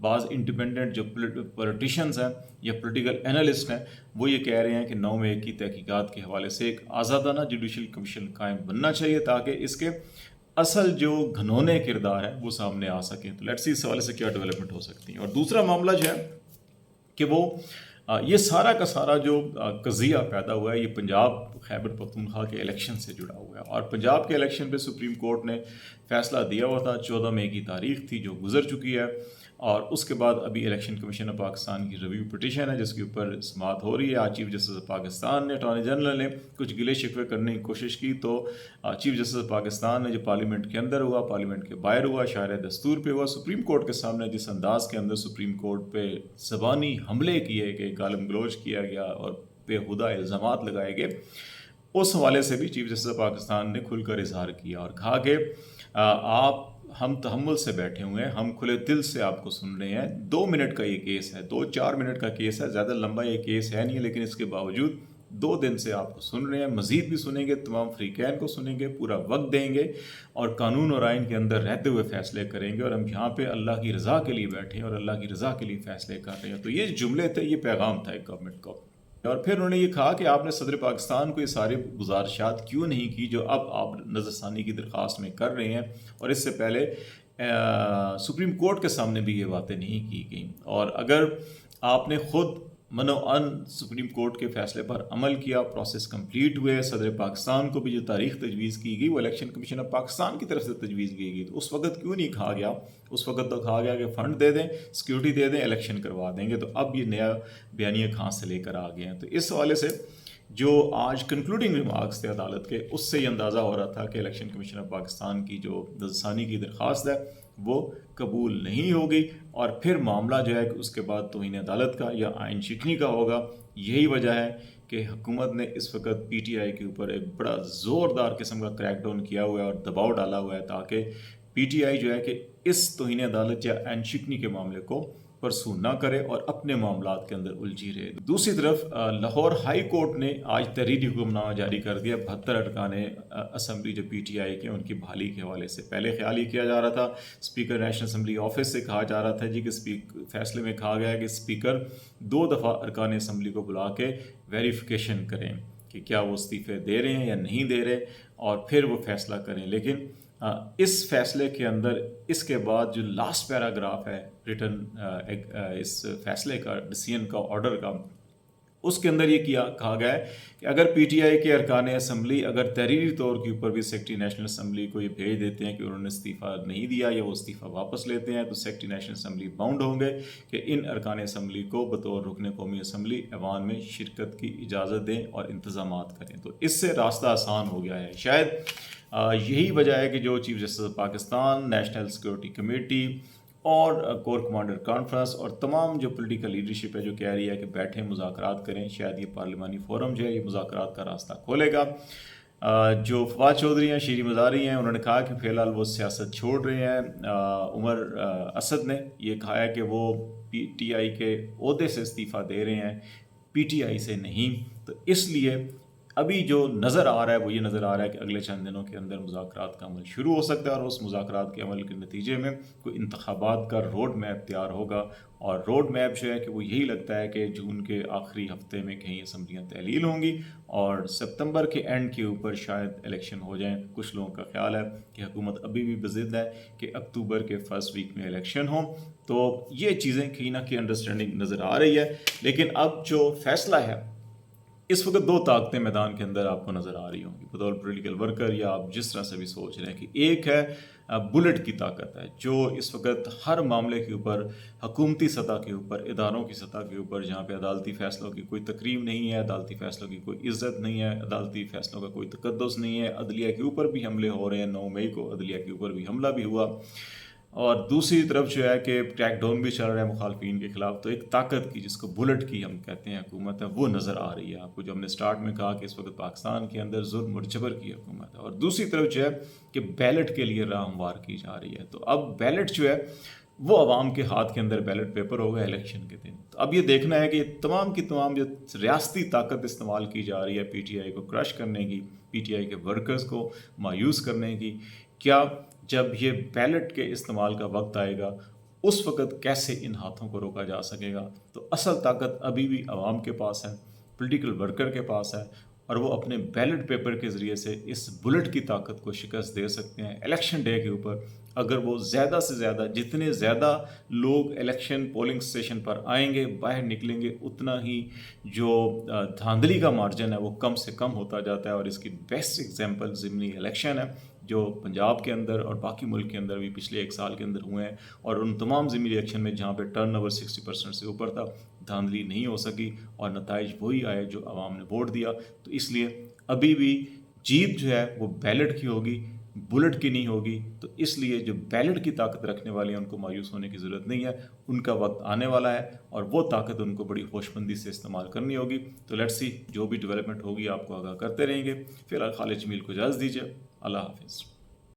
بعض انڈیپینڈنٹ جو پولیٹیشنز ہیں یا پولیٹیکل انالسٹ ہیں وہ یہ کہہ رہے ہیں کہ 9 مئی کی تحقیقات کے حوالے سے ایک آزادانہ جوڈیشل کمیشن قائم بننا چاہیے تاکہ اس کے اصل جو گھنونے کردار ہیں وہ سامنے آ سکیں. تو لیٹس سی اس حوالے سے کیا ڈیولپمنٹ ہو سکتی ہیں. اور دوسرا معاملہ جو ہے کہ وہ یہ سارا کا سارا جو قضیہ پیدا ہوا ہے یہ پنجاب خیبر پختونخوا کے الیکشن سے جڑا ہوا ہے. اور پنجاب کے الیکشن پہ سپریم کورٹ نے فیصلہ دیا ہوا تھا. 14 مئی کی تاریخ تھی جو گزر چکی ہے. اور اس کے بعد ابھی الیکشن کمیشن آف پاکستان کی ریویو پٹیشن ہے جس کے اوپر سماعت ہو رہی ہے. آج چیف جسٹس آف پاکستان نے اٹارنی جنرل نے کچھ گلے شکوے کرنے کی کوشش کی تو چیف جسٹس آف پاکستان نے جو پارلیمنٹ کے اندر ہوا پارلیمنٹ کے باہر ہوا شاعر دستور پہ ہوا سپریم کورٹ کے سامنے جس انداز کے اندر سپریم کورٹ پہ زبانی حملے کیے گئے گالم گلوچ کیا گیا اور بے ہدہ الزامات لگائے گئے اس حوالے سے بھی چیف جسٹس آف پاکستان نے کھل کر اظہار کیا اور کہا کہ ہم تحمل سے بیٹھے ہوئے ہیں ہم کھلے دل سے آپ کو سن رہے ہیں. 2 منٹ کا یہ کیس ہے 2-4 منٹ کا کیس ہے زیادہ لمبا یہ کیس ہے نہیں لیکن اس کے باوجود 2 دن سے آپ کو سن رہے ہیں مزید بھی سنیں گے تمام فریقین کو سنیں گے پورا وقت دیں گے اور قانون اور آئین کے اندر رہتے ہوئے فیصلے کریں گے اور ہم یہاں پہ اللہ کی رضا کے لیے بیٹھے ہیں اور اللہ کی رضا کے لیے فیصلے کر رہے ہیں. تو یہ جملے تھے یہ پیغام تھا ایک گورنمنٹ کو. اور پھر انہوں نے یہ کہا کہ آپ نے صدر پاکستان کو یہ سارے گزارشات کیوں نہیں کی جو اب آپ نظر ثانی کی درخواست میں کر رہے ہیں اور اس سے پہلے سپریم کورٹ کے سامنے بھی یہ باتیں نہیں کی گئیں. اور اگر آپ نے خود منو ان سپریم کورٹ کے فیصلے پر عمل کیا پروسیس کمپلیٹ ہوئے صدر پاکستان کو بھی جو تاریخ تجویز کی گئی وہ الیکشن کمیشن آف پاکستان کی طرف سے تجویز کی گئی تو اس وقت کیوں نہیں کہا گیا اس وقت تو کہا گیا کہ فنڈ دے دیں سیکیورٹی دے دیں الیکشن کروا دیں گے. تو اب یہ نیا بیانیہ کہاں سے لے کر آ گئے ہیں. تو اس حوالے سے جو آج کنکلوڈنگ ریمارکس تھے عدالت کے اس سے یہ اندازہ ہو رہا تھا کہ الیکشن کمیشن آف پاکستان کی جو نظرثانی کی درخواست ہے وہ قبول نہیں ہوگی اور پھر معاملہ جو ہے کہ اس کے بعد توہین عدالت کا یا آئین شکنی کا ہوگا. یہی وجہ ہے کہ حکومت نے اس وقت پی ٹی آئی کے اوپر ایک بڑا زوردار قسم کا کریک ڈاؤن کیا ہوا ہے اور دباؤ ڈالا ہوا ہے تاکہ پی ٹی آئی جو ہے کہ اس توہین عدالت یا آئین شکنی کے معاملے کو پرسو نہ کرے اور اپنے معاملات کے اندر الجھی رہے. دوسری طرف لاہور ہائی کورٹ نے آج تحریری حکم نامہ جاری کر دیا 72 ارکان اسمبلی جو پی ٹی آئی کے ان کی بحالی کے حوالے سے. پہلے خیال یہ کیا جا رہا تھا اسپیکر نیشنل اسمبلی آفس سے کہا جا رہا تھا جی کہ فیصلے میں کہا گیا کہ اسپیکر 2 دفعہ ارکان اسمبلی کو بلا کے ویریفیکیشن کریں کہ کیا وہ استعفے دے رہے ہیں یا نہیں دے رہے اور پھر وہ فیصلہ کریں. لیکن اس فیصلے کے اندر اس کے بعد جو لاسٹ پیراگراف ہے ریٹن اس فیصلے کا ڈیسیژن کا آرڈر کا اس کے اندر یہ کہا گیا ہے کہ اگر پی ٹی آئی کے ارکان اسمبلی اگر تحریری طور کے اوپر بھی سیکرٹری نیشنل اسمبلی کو یہ بھیج دیتے ہیں کہ انہوں نے استعفیٰ نہیں دیا یا وہ استعفیٰ واپس لیتے ہیں تو سیکرٹری نیشنل اسمبلی باؤنڈ ہوں گے کہ ان ارکان اسمبلی کو بطور رکن قومی اسمبلی ایوان میں شرکت کی اجازت دیں اور انتظامات کریں. تو اس سے راستہ آسان ہو گیا ہے. شاید یہی وجہ ہے کہ جو chief justice Pakistan national security committee اور کور کمانڈر کانفرنس اور تمام جو پولیٹیکل لیڈرشپ ہے جو کہہ رہی ہے کہ بیٹھیں مذاکرات کریں شاید یہ پارلیمانی فورم جو ہے یہ مذاکرات کا راستہ کھولے گا. جو فواد چودھری ہیں شیری مزاری ہیں انہوں نے کہا کہ فی الحال وہ سیاست چھوڑ رہے ہیں. عمر اسد نے یہ کہا ہے کہ وہ پی ٹی آئی کے عہدے سے استعفیٰ دے رہے ہیں پی ٹی آئی سے نہیں. تو اس لیے ابھی جو نظر آ رہا ہے وہ یہ نظر آ رہا ہے کہ اگلے چند دنوں کے اندر مذاکرات کا عمل شروع ہو سکتا ہے اور اس مذاکرات کے عمل کے نتیجے میں کوئی انتخابات کا روڈ میپ تیار ہوگا. اور روڈ میپ جو ہے کہ وہ یہی لگتا ہے کہ جون کے آخری ہفتے میں کہیں اسمبلیاں تحلیل ہوں گی اور سپتمبر کے اینڈ کے اوپر شاید الیکشن ہو جائیں. کچھ لوگوں کا خیال ہے کہ حکومت ابھی بھی بضد ہے کہ اکتوبر کے فرسٹ ویک میں الیکشن ہوں. تو یہ چیزیں کہیں نہ کہیں انڈرسٹینڈنگ نظر آ رہی ہے. لیکن اب جو فیصلہ ہے اس وقت 2 طاقتیں میدان کے اندر آپ کو نظر آ رہی ہوں گی بطور پولیٹیکل ورکر یا آپ جس طرح سے بھی سوچ رہے ہیں کہ ایک ہے بلٹ کی طاقت ہے جو اس وقت ہر معاملے کے اوپر حکومتی سطح کے اوپر اداروں کی سطح کے اوپر جہاں پہ عدالتی فیصلوں کی کوئی تقریب نہیں ہے عدالتی فیصلوں کی کوئی عزت نہیں ہے عدالتی فیصلوں کا کوئی تقدس نہیں ہے. عدلیہ کے اوپر بھی حملے ہو رہے ہیں. 9 مئی کو عدلیہ کے اوپر بھی حملہ بھی ہوا اور دوسری طرف جو ہے کہ کریک ڈاؤن بھی چل رہا ہے مخالفین کے خلاف. تو ایک طاقت کی جس کو بلٹ کی ہم کہتے ہیں حکومت ہے وہ نظر آ رہی ہے آپ کو. جو ہم نے سٹارٹ میں کہا کہ اس وقت پاکستان کے اندر ظلم اور جبر کی حکومت ہے اور دوسری طرف جو ہے کہ بیلٹ کے لیے راہ ہموار کی جا رہی ہے. تو اب بیلٹ جو ہے وہ عوام کے ہاتھ کے اندر بیلٹ پیپر ہوگا الیکشن کے دن. تو اب یہ دیکھنا ہے کہ تمام کی تمام جو ریاستی طاقت استعمال کی جا رہی ہے پی ٹی آئی کو کرش کرنے کی پی ٹی آئی کے ورکرز کو مایوس کرنے کی کیا جب یہ بیلٹ کے استعمال کا وقت آئے گا اس وقت کیسے ان ہاتھوں کو روکا جا سکے گا؟ تو اصل طاقت ابھی بھی عوام کے پاس ہے، پولیٹیکل ورکر کے پاس ہے، اور وہ اپنے بیلٹ پیپر کے ذریعے سے اس بلٹ کی طاقت کو شکست دے سکتے ہیں۔ الیکشن ڈے کے اوپر اگر وہ زیادہ سے زیادہ، جتنے زیادہ لوگ الیکشن پولنگ اسٹیشن پر آئیں گے، باہر نکلیں گے، اتنا ہی جو دھاندلی کا مارجن ہے وہ کم سے کم ہوتا جاتا ہے۔ اور اس کی بیسٹ ایگزامپل ضمنی الیکشن ہے جو پنجاب کے اندر اور باقی ملک کے اندر بھی پچھلے 1 سال کے اندر ہوئے ہیں، اور ان تمام ضمنی الیکشن میں جہاں پہ ٹرن اوور 60% سے اوپر تھا، دھاندلی نہیں ہو سکی اور نتائج وہی آئے جو عوام نے ووٹ دیا۔ تو اس لیے ابھی بھی جیت جو ہے وہ بیلٹ کی ہوگی، بلٹ کی نہیں ہوگی۔ تو اس لیے جو بیلٹ کی طاقت رکھنے والے ہیں ان کو مایوس ہونے کی ضرورت نہیں ہے، ان کا وقت آنے والا ہے اور وہ طاقت ان کو بڑی ہوشمندی سے استعمال کرنی ہوگی۔ تو لیٹس سی جو بھی ڈیولپمنٹ ہوگی آپ کو آگاہ کرتے رہیں گے۔ فی الحال خالد جمیل کو اجازت دیجیے، اللہ حافظ۔